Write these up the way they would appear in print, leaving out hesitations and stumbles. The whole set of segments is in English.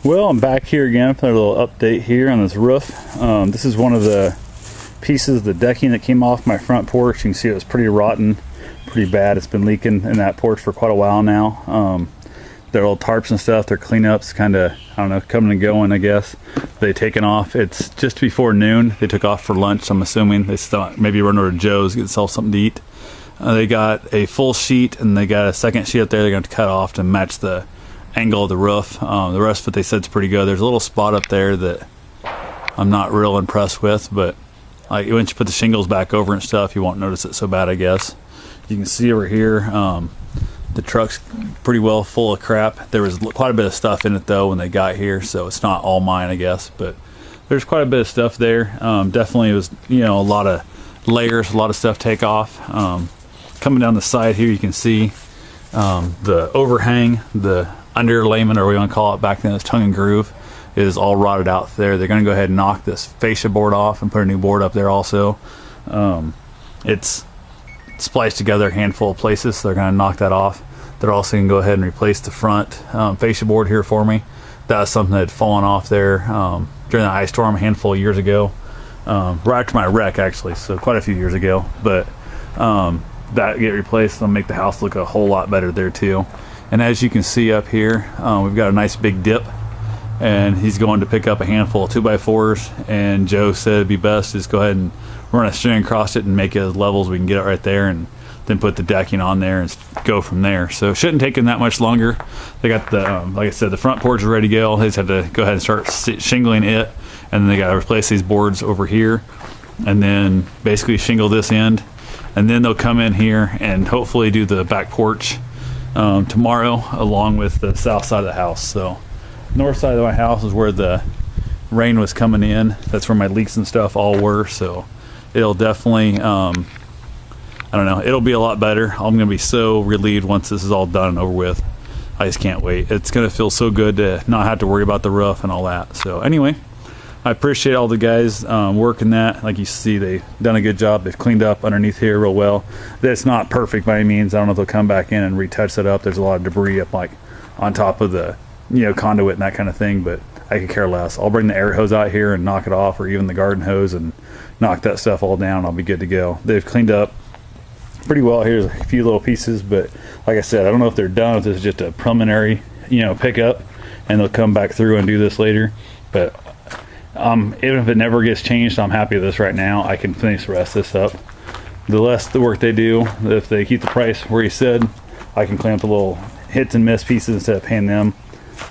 Well, I'm back here again for a little update here on this roof. This is one of the pieces of the decking that came off my front porch. You can see it was pretty rotten, pretty bad. It's been leaking in that porch for quite a while now. Their old tarps and stuff, their cleanups kind of, I don't know, coming and going, I guess. They taken off. It's just before noon. They took off for lunch, I'm assuming. They thought maybe run over to Joe's, get themselves something to eat. They got a full sheet and they got a second sheet up there they're going to cut off to match the angle of the roof. The rest of it they said is pretty good. There's a little spot up there that I'm not real impressed with, but like once you put the shingles back over and stuff, you won't notice it so bad, I guess. You can see over here, the truck's pretty well full of crap. There was quite a bit of stuff in it though when they got here, so it's not all mine, I guess, but there's quite a bit of stuff there. Definitely it was, you know, a lot of layers, a lot of stuff take off. Coming down the side here, you can see the overhang, the underlayment, or what you want to call it, back then it was tongue and groove, is all rotted out there. They're going to go ahead and knock this fascia board off and put a new board up there also. It's spliced together a handful of places, so they're going to knock that off. They're also going to go ahead and replace the front fascia board here for me. That was something that had fallen off there during the ice storm a handful of years ago, right after my wreck actually, so quite a few years ago. But that get replaced, will make the house look a whole lot better there too. And as you can see up here, we've got a nice big dip, and he's going to pick up a handful of 2x4s, and Joe said it'd be best just go ahead and run a string across it and make it as level as we can get it right there, and then put the decking on there and go from there. So it shouldn't take them that much longer. They got the like I said, the front porch is ready to go. They just had to go ahead and start shingling it, and then they got to replace these boards over here and then basically shingle this end, and then they'll come in here and hopefully do the back porch tomorrow along with the south side of the house. So north side of my house is where the rain was coming in. That's where my leaks and stuff all were, so it'll definitely I don't know, it'll be a lot better. I'm gonna be so relieved once this is all done and over with. I just can't wait. It's gonna feel so good to not have to worry about the roof and all that. So anyway, I appreciate all the guys working that. Like you see, they've done a good job. They've cleaned up underneath here real well. It's not perfect by any means. I don't know if they'll come back in and retouch that up. There's a lot of debris up like on top of the, you know, conduit and that kind of thing, but I could care less. I'll bring the air hose out here and knock it off, or even the garden hose, and knock that stuff all down. I'll be good to go. They've cleaned up pretty well. Here's a few little pieces, but like I said, I don't know if they're done, if this is just a preliminary, you know, pickup, and they'll come back through and do this later. But even if it never gets changed, I'm happy with this right now. I can finish the rest of this up. The less the work they do, if they keep the price where he said, I can clean up the little hits and miss pieces instead of paying them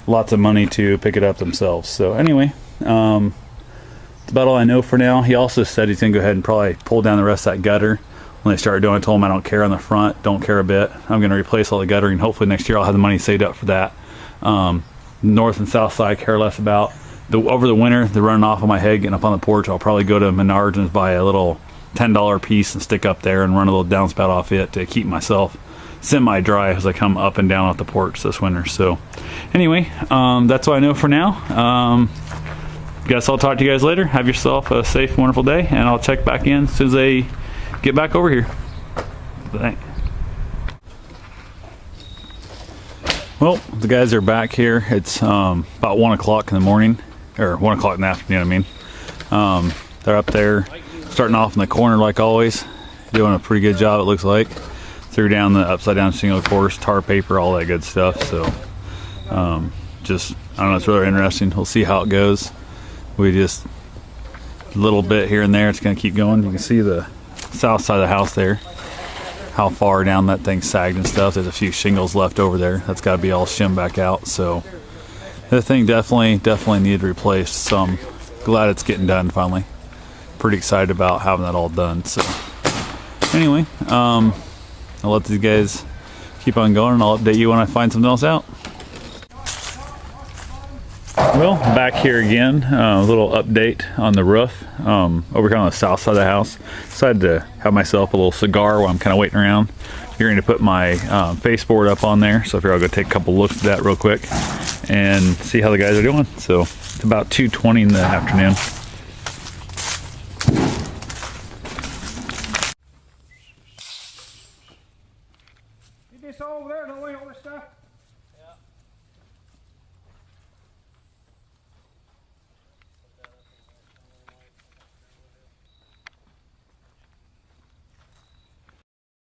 lots of money to pick it up themselves. So anyway, that's about all I know for now. He also said he's gonna go ahead and probably pull down the rest of that gutter when they start doing it. I told him I don't care on the front, don't care a bit. I'm gonna replace all the guttering. Hopefully next year I'll have the money saved up for that. North and south side I care less about. Over the winter, they're running off on my head, getting up on the porch. I'll probably go to Menards and buy a little $10 piece and stick up there and run a little downspout off it to keep myself semi-dry as I come up and down off the porch this winter. So anyway, that's what I know for now. Guess I'll talk to you guys later. Have yourself a safe, wonderful day, and I'll check back in as soon as they get back over here. Thanks. Well, the guys are back here. It's about 1 o'clock in the morning, or 1 o'clock in the afternoon, I mean. They're up there starting off in the corner like always, doing a pretty good job, it looks like. Threw down the upside down shingle, of course, tar paper, all that good stuff. So just, I don't know, it's really interesting. We'll see how it goes. We just a little bit here and there. It's going to keep going. You can see the south side of the house there, how far down that thing sagged and stuff. There's a few shingles left over there. That's got to be all shimmed back out. So the thing definitely needed replaced. So I'm glad it's getting done finally. Pretty excited about having that all done. So anyway, I'll let these guys keep on going, and I'll update you when I find something else out. Well, back here again, a little update on the roof. Over here on the south side of the house, decided to have myself a little cigar while I'm kind of waiting around. You're going to put my baseboard up on there, so if you're, I'll go take a couple looks at that real quick and see how the guys are doing. So it's about 2:20 in the afternoon. Get this over there, don't leave all this stuff.